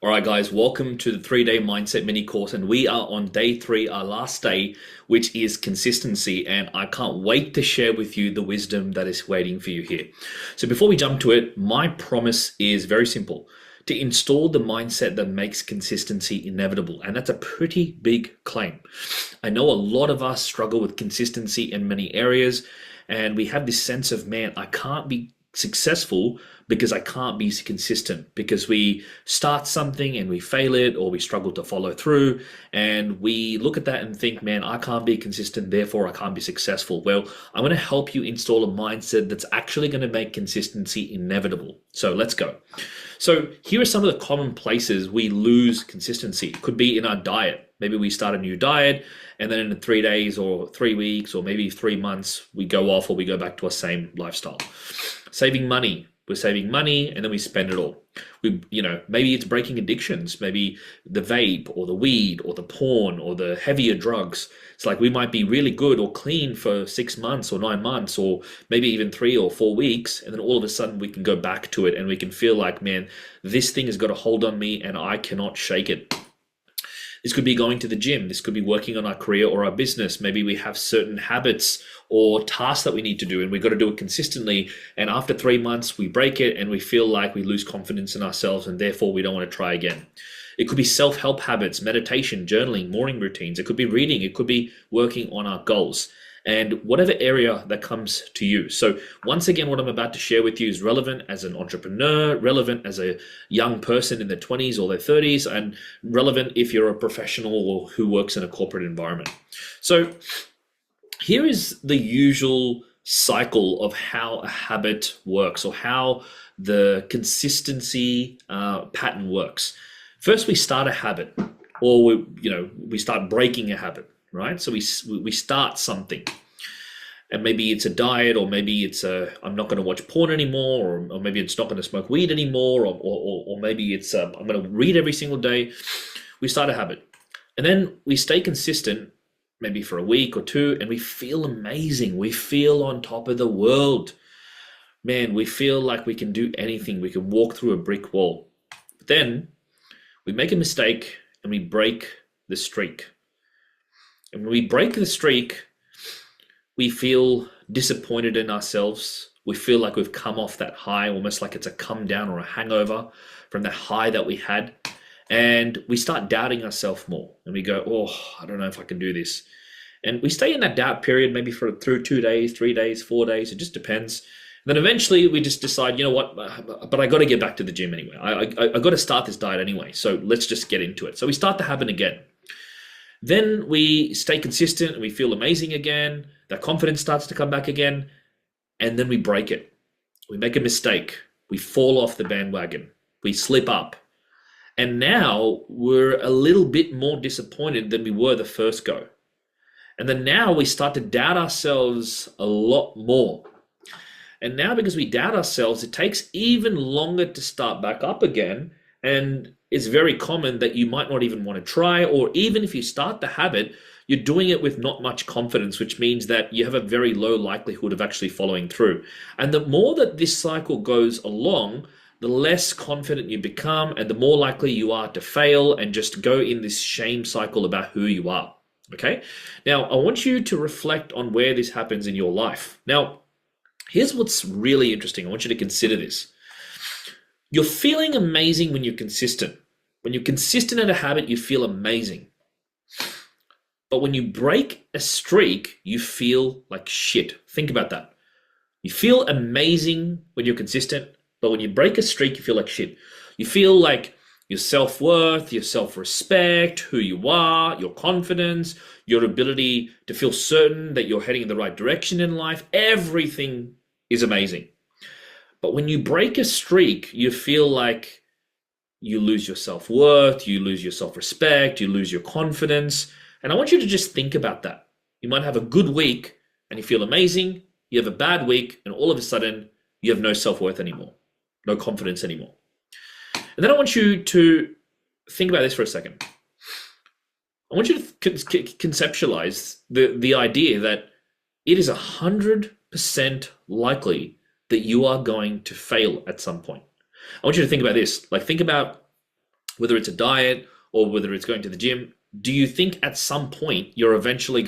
All right, guys, welcome to the 3 day mindset mini course. And we are on day three, our last day, which is consistency. And I can't wait to share with you the wisdom that is waiting for you here. So, before we jump to it, my promise is very simple: to install the mindset that makes consistency inevitable. And that's a pretty big claim. I know a lot of us struggle with consistency in many areas, and we have this sense of, man, I can't be successful because I can't be consistent, because we start something and we fail it, or we struggle to follow through, and we look at that and think, man, I can't be consistent, therefore I can't be successful. Well, I'm going to help you install a mindset that's actually going to make consistency inevitable. So let's go. So here are some of the common places we lose consistency. It could be in our diet. Maybe we start a new diet, and then in 3 days or 3 weeks or maybe 3 months, we go off or we go back to our same lifestyle. Saving money. We're saving money and then we spend it all. Maybe it's breaking addictions, maybe the vape or the weed or the porn or the heavier drugs. It's like we might be really good or clean for 6 months or 9 months or maybe even 3 or 4 weeks. And then all of a sudden we can go back to it and we can feel like, man, this thing has got a hold on me and I cannot shake it. This could be going to the gym. This could be working on our career or our business. Maybe we have certain habits or tasks that we need to do and we've got to do it consistently. And after 3 months, we break it and we feel like we lose confidence in ourselves and therefore we don't want to try again. It could be self-help habits, meditation, journaling, morning routines. It could be reading. It could be working on our goals, and whatever area that comes to you. So once again, what I'm about to share with you is relevant as an entrepreneur, relevant as a young person in their 20s or their 30s, and relevant if you're a professional or who works in a corporate environment. So here is the usual cycle of how a habit works, or how the consistency pattern works. First, we start a habit, or we start breaking a habit. Right? So we start something, and maybe it's a diet, or maybe it's I'm not going to watch porn anymore, or maybe it's not going to smoke weed anymore, or maybe it's I'm going to read every single day. We start a habit, and then we stay consistent, maybe for a week or two, and we feel amazing. We feel on top of the world. Man, we feel like we can do anything. We can walk through a brick wall. But then we make a mistake and we break the streak. And when we break the streak, we feel disappointed in ourselves. We feel like we've come off that high, almost like it's a come down or a hangover from that high that we had. And we start doubting ourselves more. And we go, oh, I don't know if I can do this. And we stay in that doubt period, maybe through 2 days, 3 days, 4 days. It just depends. And then eventually we just decide, you know what, but I got to get back to the gym anyway. I got to start this diet anyway. So let's just get into it. So we start the habit again. Then we stay consistent and we feel amazing again. That confidence starts to come back again. And then we break it. We make a mistake. We fall off the bandwagon. We slip up. And now we're a little bit more disappointed than we were the first go. And then now we start to doubt ourselves a lot more. And now, because we doubt ourselves, it takes even longer to start back up again. And it's very common that you might not even want to try, or even if you start the habit, you're doing it with not much confidence, which means that you have a very low likelihood of actually following through. And the more that this cycle goes along, the less confident you become, and the more likely you are to fail and just go in this shame cycle about who you are. Okay? Now, I want you to reflect on where this happens in your life. Now, here's what's really interesting. I want you to consider this. You're feeling amazing when you're consistent. When you're consistent at a habit, you feel amazing. But when you break a streak, you feel like shit. Think about that. You feel amazing when you're consistent, but when you break a streak, you feel like shit. You feel like your self-worth, your self-respect, who you are, your confidence, your ability to feel certain that you're heading in the right direction in life, everything is amazing. But when you break a streak, you feel like you lose your self-worth, you lose your self-respect, you lose your confidence. And I want you to just think about that. You might have a good week and you feel amazing. You have a bad week and all of a sudden you have no self-worth anymore, no confidence anymore. And then I want you to think about this for a second. I want you to conceptualize the idea that it is 100% likely that you are going to fail at some point. I want you to think about this. Like, think about whether it's a diet or whether it's going to the gym, do you think at some point you're eventually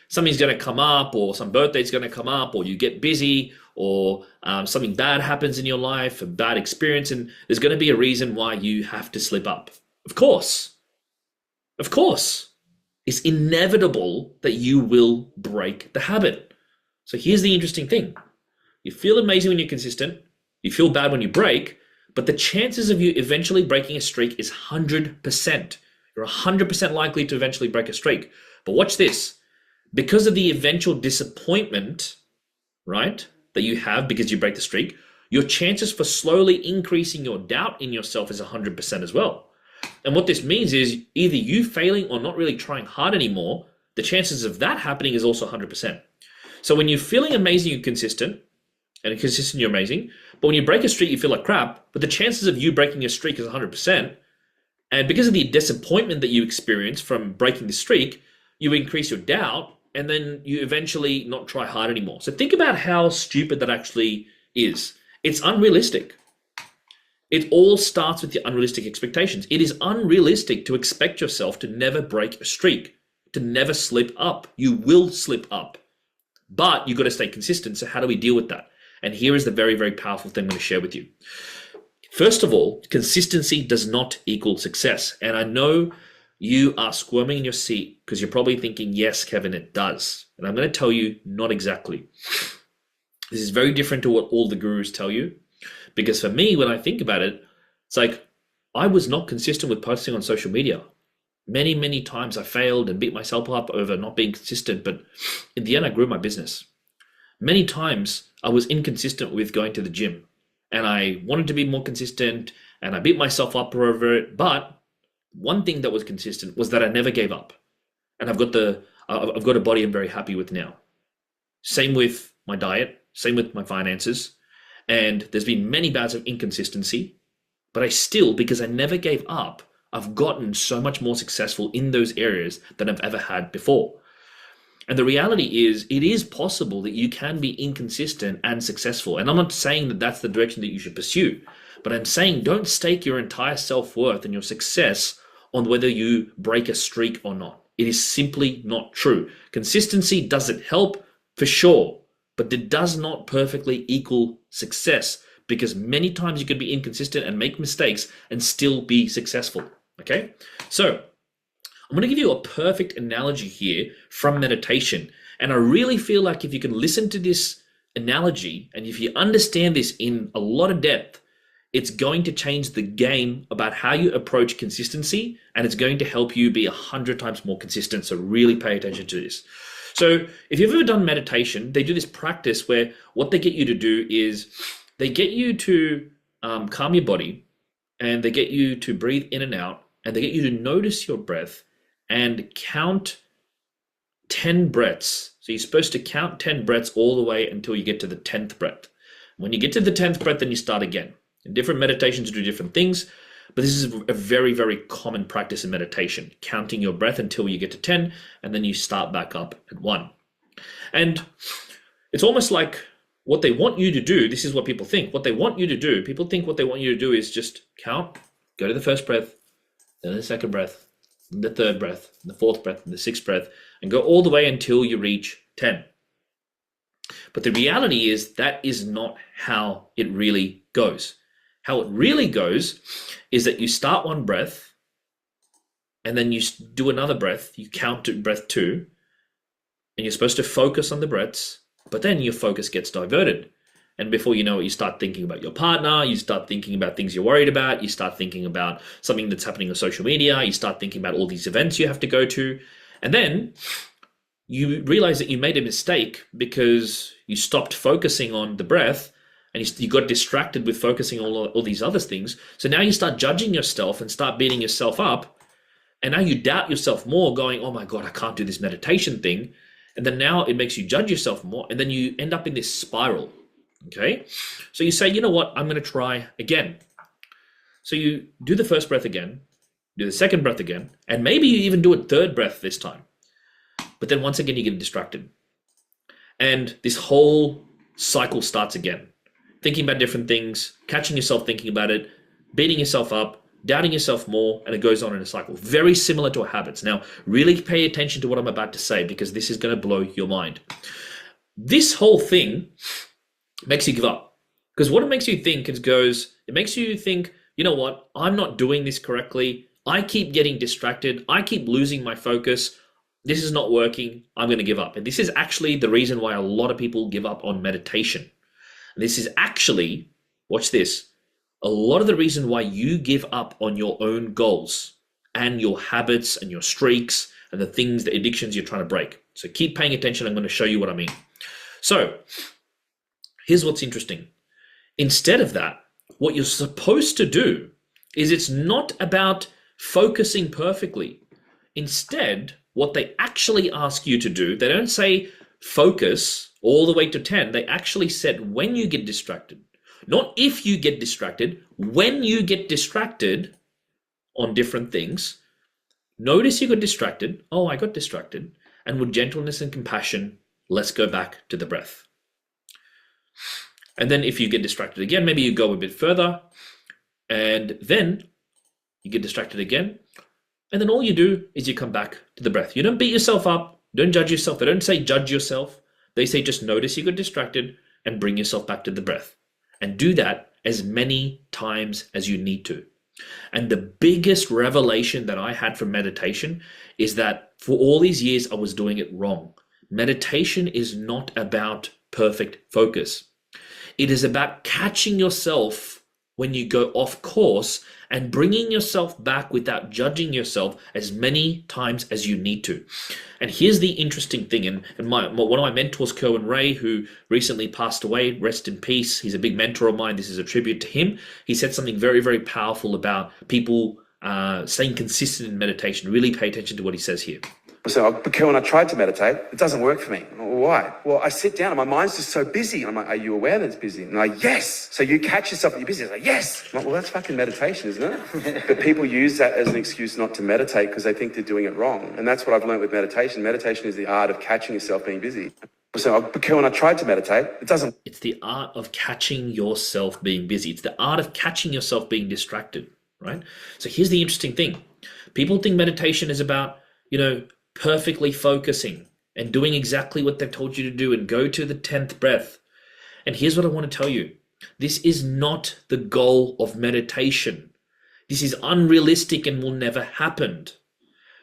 something's going to come up, or some birthday's going to come up, or you get busy, or something bad happens in your life, a bad experience, and there's going to be a reason why you have to slip up? Of course. Of course. It's inevitable that you will break the habit. So here's the interesting thing. You feel amazing when you're consistent. You feel bad when you break, but the chances of you eventually breaking a streak is 100%. You're 100% likely to eventually break a streak. But watch this. Because of the eventual disappointment, right, that you have because you break the streak, your chances for slowly increasing your doubt in yourself is 100% as well. And what this means is either you failing or not really trying hard anymore, the chances of that happening is also 100%. So when you're feeling amazing, you're consistent, and consistent, you're amazing. But when you break a streak, you feel like crap, but the chances of you breaking a streak is 100%. And because of the disappointment that you experience from breaking the streak, you increase your doubt, and then you eventually not try hard anymore. So think about how stupid that actually is. It's unrealistic. It all starts with your unrealistic expectations. It is unrealistic to expect yourself to never break a streak, to never slip up. You will slip up, but you've got to stay consistent. So how do we deal with that? And here is the very, very powerful thing I'm going to share with you. First of all, consistency does not equal success. And I know you are squirming in your seat because you're probably thinking, yes, Kevin, it does. And I'm going to tell you, not exactly. This is very different to what all the gurus tell you. Because for me, when I think about it, it's like I was not consistent with posting on social media. Many, many times I failed and beat myself up over not being consistent. But in the end, I grew my business. Many times I was inconsistent with going to the gym. And I wanted to be more consistent, and I beat myself up over it. But one thing that was consistent was that I never gave up. And I've got a body I'm very happy with now. Same with my diet, same with my finances. And there's been many bouts of inconsistency, but I still, because I never gave up, I've gotten so much more successful in those areas than I've ever had before. And the reality is, it is possible that you can be inconsistent and successful. And I'm not saying that that's the direction that you should pursue, but I'm saying don't stake your entire self-worth and your success on whether you break a streak or not. It is simply not true. Consistency doesn't help for sure, but it does not perfectly equal success, because many times you can be inconsistent and make mistakes and still be successful. Okay? So I'm going to give you a perfect analogy here from meditation. And I really feel like if you can listen to this analogy and if you understand this in a lot of depth, it's going to change the game about how you approach consistency, and it's going to help you be 100 times more consistent. So really pay attention to this. So if you've ever done meditation, they do this practice where what they get you to do is they get you to calm your body, and they get you to breathe in and out, and they get you to notice your breath and count 10 breaths. So you're supposed to count 10 breaths all the way until you get to the 10th breath. When you get to the 10th breath, then you start again. And different meditations do different things, but this is a very, very common practice in meditation, counting your breath until you get to 10, and then you start back up at 1. And it's almost like what they want you to do, this is what people think. What they want you to do, people think what they want you to do is just count, go to the first breath, then the second breath, the third breath, the fourth breath, and the sixth breath, and go all the way until you reach 10. But the reality is that is not how it really goes. How it really goes is that you start one breath, and then you do another breath, you count to breath 2, and you're supposed to focus on the breaths, but then your focus gets diverted. And before you know it, you start thinking about your partner, you start thinking about things you're worried about, you start thinking about something that's happening on social media, you start thinking about all these events you have to go to, and then you realize that you made a mistake because you stopped focusing on the breath, and you got distracted with focusing on all these other things. So now you start judging yourself and start beating yourself up, and now you doubt yourself more, going, oh my God, I can't do this meditation thing. And then now it makes you judge yourself more, and then you end up in this spiral. Okay, so you say, you know what, I'm going to try again. So you do the first breath again, do the second breath again, and maybe you even do a third breath this time. But then once again, you get distracted. And this whole cycle starts again. Thinking about different things, catching yourself thinking about it, beating yourself up, doubting yourself more, and it goes on in a cycle. Very similar to our habits. Now, really pay attention to what I'm about to say because this is going to blow your mind. This whole thing makes you give up. Because what it makes you think is it makes you think, you know what, I'm not doing this correctly. I keep getting distracted. I keep losing my focus. This is not working. I'm going to give up. And this is actually the reason why a lot of people give up on meditation. And this is actually, watch this, a lot of the reason why you give up on your own goals and your habits and your streaks and the things, the addictions you're trying to break. So keep paying attention. I'm going to show you what I mean. So here's what's interesting. Instead of that, what you're supposed to do is it's not about focusing perfectly. Instead, what they actually ask you to do, they don't say focus all the way to 10. They actually said when you get distracted, not if you get distracted, when you get distracted on different things, notice you got distracted. Oh, I got distracted. And with gentleness and compassion, let's go back to the breath. And then if you get distracted again, maybe you go a bit further and then you get distracted again. And then all you do is you come back to the breath. You don't beat yourself up. Don't judge yourself. They don't say judge yourself. They say just notice you got distracted and bring yourself back to the breath. And do that as many times as you need to. And the biggest revelation that I had from meditation is that for all these years, I was doing it wrong. Meditation is not about perfect focus. It is about catching yourself when you go off course and bringing yourself back without judging yourself as many times as you need to. And here's the interesting thing, and one of my mentors, Kerwin Ray, who recently passed away, rest in peace. He's a big mentor of mine. This is a tribute to him. He said something very, very powerful about people staying consistent in meditation. Really pay attention to what he says here. So, when I tried to meditate, it doesn't work for me. Why? Well, I sit down and my mind's just so busy. And I'm like, are you aware that it's busy? And I'm like, yes. So you catch yourself when you're busy. I'm like, yes. I'm like, well, that's fucking meditation, isn't it? But people use that as an excuse not to meditate because they think they're doing it wrong. And that's what I've learned with meditation. Meditation is the art of catching yourself being busy. So, when I tried to meditate, it doesn't. It's the art of catching yourself being busy. It's the art of catching yourself being distracted, right? So here's the interesting thing. People think meditation is about, perfectly focusing and doing exactly what they've told you to do and go to the 10th breath. And here's what I want to tell you. This is not the goal of meditation. This is unrealistic and will never happen.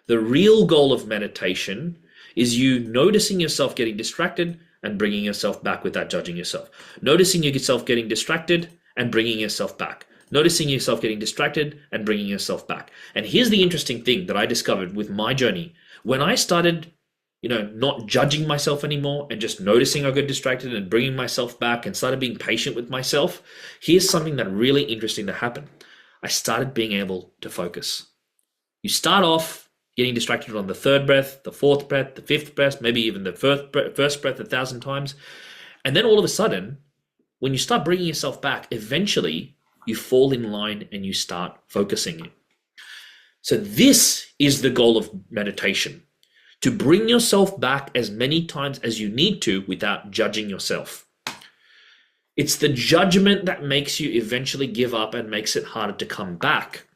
The real goal of meditation is you noticing yourself getting distracted and bringing yourself back without judging yourself. Noticing yourself getting distracted and bringing yourself back. Noticing yourself getting distracted and bringing yourself back. And here's the interesting thing that I discovered with my journey. When I started, not judging myself anymore and just noticing I got distracted and bringing myself back and started being patient with myself, here's something that really interesting that happened. I started being able to focus. You start off getting distracted on the 3rd breath, the 4th breath, the 5th breath, maybe even the first breath 1,000 times. And then all of a sudden, when you start bringing yourself back, eventually you fall in line and you start focusing. So this is the goal of meditation, to bring yourself back as many times as you need to without judging yourself. It's the judgment that makes you eventually give up and makes it harder to come back.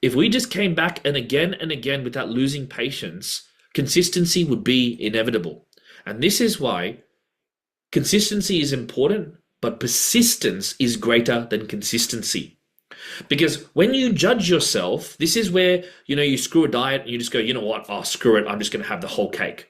If we just came back and again without losing patience, consistency would be inevitable. And this is why consistency is important, but persistence is greater than consistency. Because when you judge yourself, this is where, you screw a diet and you just go, you know what? Oh, screw it. I'm just going to have the whole cake.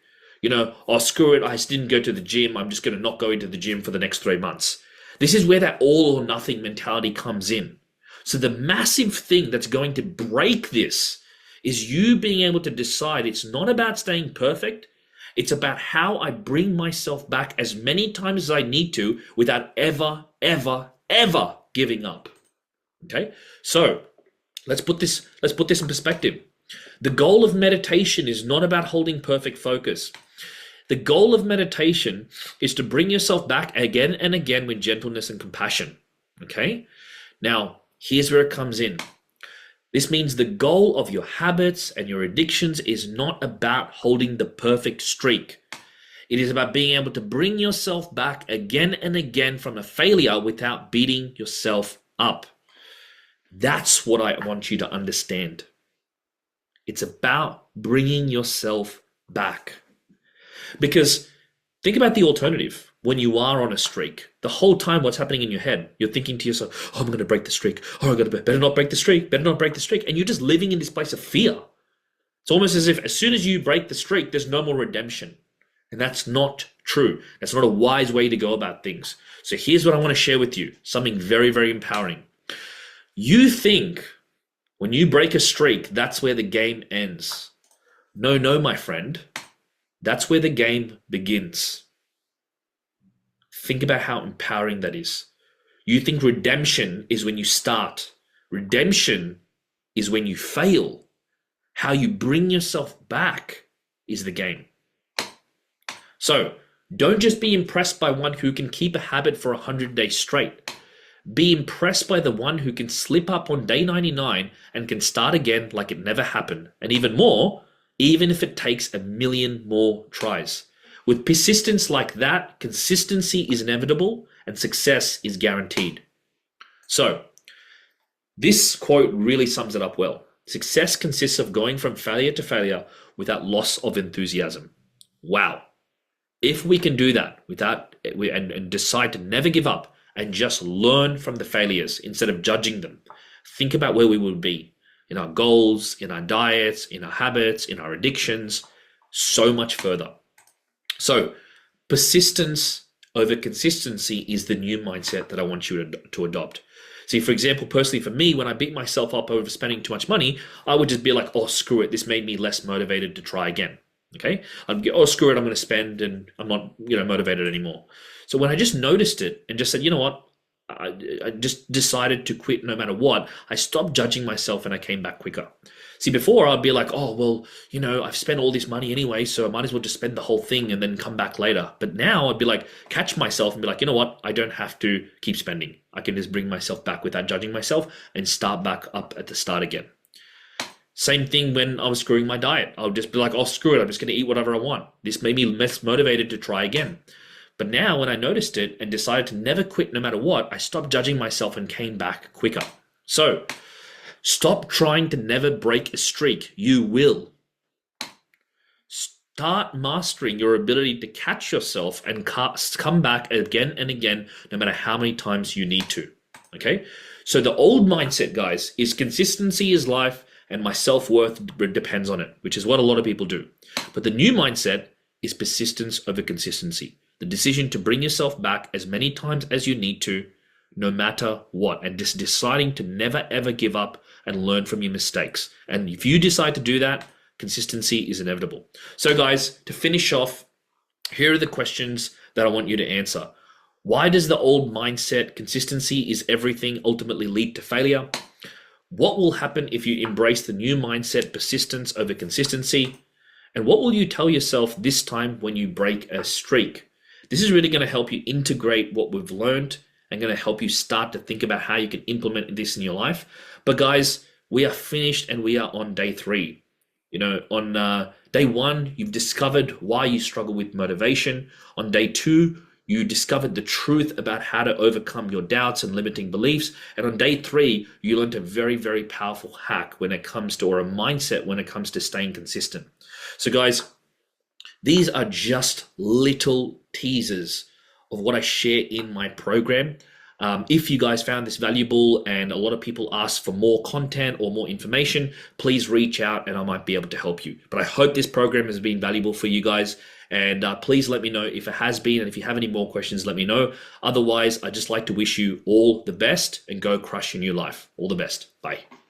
Oh, screw it. I didn't go to the gym. I'm just going to not go into the gym for the next 3 months. This is where that all or nothing mentality comes in. So the massive thing that's going to break this is you being able to decide it's not about staying perfect. It's about how I bring myself back as many times as I need to without ever giving up. Okay, so let's put this in perspective. The goal of meditation is not about holding perfect focus. The goal of meditation is to bring yourself back again and again with gentleness and compassion. Okay, now here's where it comes in. This means the goal of your habits and your addictions is not about holding the perfect streak. It is about being able to bring yourself back again and again from a failure without beating yourself up. That's what I want you to understand. It's about bringing yourself back. Because think about the alternative. When you are on a streak, the whole time what's happening in your head, you're thinking to yourself, oh, I'm going to break the streak. Oh, better not break the streak, better not break the streak. And you're just living in this place of fear. It's almost as if as soon as you break the streak, there's no more redemption. And that's not true. That's not a wise way to go about things. So here's what I want to share with you, something very, very empowering. You think when you break a streak, that's where the game ends. No, my friend. That's where the game begins. Think about how empowering that is. You think redemption is when you start. Redemption is when you fail. How you bring yourself back is the game. So don't just be impressed by one who can keep a habit for 100 days straight. Be impressed by the one who can slip up on day 99 and can start again like it never happened. And even more, even if it takes 1,000,000 more tries. With persistence like that, consistency is inevitable and success is guaranteed. So, this quote really sums it up well. Success consists of going from failure to failure without loss of enthusiasm. Wow. If we can do that and decide to never give up and just learn from the failures instead of judging them, think about where we would be in our goals, in our diets, in our habits, in our addictions, so much further. So persistence over consistency is the new mindset that I want you to adopt. See, for example, personally for me, when I beat myself up over spending too much money, I would just be like, oh, screw it. This made me less motivated to try again. Okay. I'd get, oh, screw it. I'm going to spend and I'm not, motivated anymore. So when I just noticed it and just said, you know what, I just decided to quit no matter what, I stopped judging myself and I came back quicker. See, before I'd be like, oh, well, I've spent all this money anyway, so I might as well just spend the whole thing and then come back later. But now I'd be like, catch myself and be like, you know what? I don't have to keep spending. I can just bring myself back without judging myself and start back up at the start again. Same thing when I was screwing my diet. I would just be like, oh, screw it. I'm just going to eat whatever I want. This made me less motivated to try again. But now when I noticed it and decided to never quit no matter what, I stopped judging myself and came back quicker. So stop trying to never break a streak. You will. Start mastering your ability to catch yourself and come back again and again, no matter how many times you need to. Okay? So the old mindset, guys, is consistency is life and my self-worth depends on it, which is what a lot of people do. But the new mindset is persistence over consistency. The decision to bring yourself back as many times as you need to, no matter what, and just deciding to never ever give up and learn from your mistakes. And if you decide to do that, consistency is inevitable. So guys, to finish off, here are the questions that I want you to answer. Why does the old mindset, consistency is everything, ultimately lead to failure? What will happen if you embrace the new mindset, persistence over consistency? And what will you tell yourself this time when you break a streak? This is really going to help you integrate what we've learned and going to help you start to think about how you can implement this in your life. But guys, we are finished and we are on day 3. On day 1, you've discovered why you struggle with motivation. On day 2, you discovered the truth about how to overcome your doubts and limiting beliefs. And on day 3, you learned a very, very powerful hack when it comes to, or a mindset when it comes to staying consistent. So guys, these are just little teasers of what I share in my program. If you guys found this valuable and a lot of people ask for more content or more information, please reach out and I might be able to help you. But I hope this program has been valuable for you guys. And please let me know if it has been. And if you have any more questions, let me know. Otherwise, I'd just like to wish you all the best and go crush your new life. All the best. Bye.